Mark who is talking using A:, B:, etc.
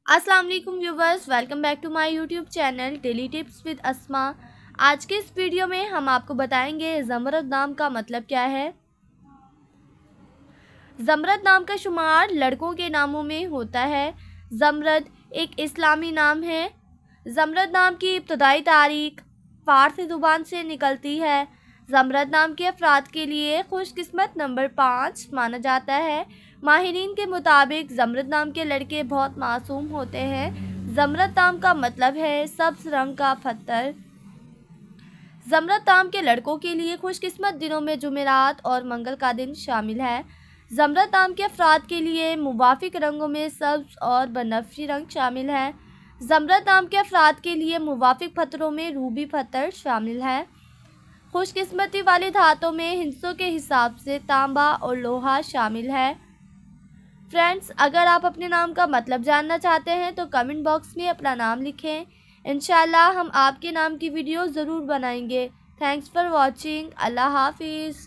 A: अस्सलाम वालेकुम viewers, welcome back to my YouTube channel daily tips with Asma. आज के इस वीडियो में हम आपको बताएंगे ज़मरद नाम का मतलब क्या है। ज़मरद नाम का शुमार लड़कों के नामों में होता है। ज़मरद एक इस्लामी नाम है। ज़मरद नाम की इब्तदाई तारीख फ़ारसी ज़ुबान से निकलती है। ज़मरद नाम के अफराद के लिए खुशकिस्मत नंबर 5 माना जाता है। माहिरीन के मुताबिक ज़मरद नाम के लड़के बहुत मासूम होते हैं। ज़मरद नाम का मतलब है सब्ज़ रंग का पत्थर। ज़मरद नाम के लड़कों के लिए खुशकिस्मत दिनों में जुमेरात और मंगल का दिन शामिल है। ज़मरद नाम के अफराद के लिए मुवाफिक रंगों में सब्ज़ और बनफशी रंग शामिल है। ज़मरद नाम के अफराद के लिए मुवाफिक पत्थरों में रूबी पत्थर शामिल है। खुशकिस्मती वाली धातों में हिस्सों के हिसाब से तांबा और लोहा शामिल है। फ्रेंड्स, अगर आप अपने नाम का मतलब जानना चाहते हैं तो कमेंट बॉक्स में अपना नाम लिखें। इंशाल्लाह हम आपके नाम की वीडियो ज़रूर बनाएंगे। Thanks for watching. अल्लाह हाफिज़।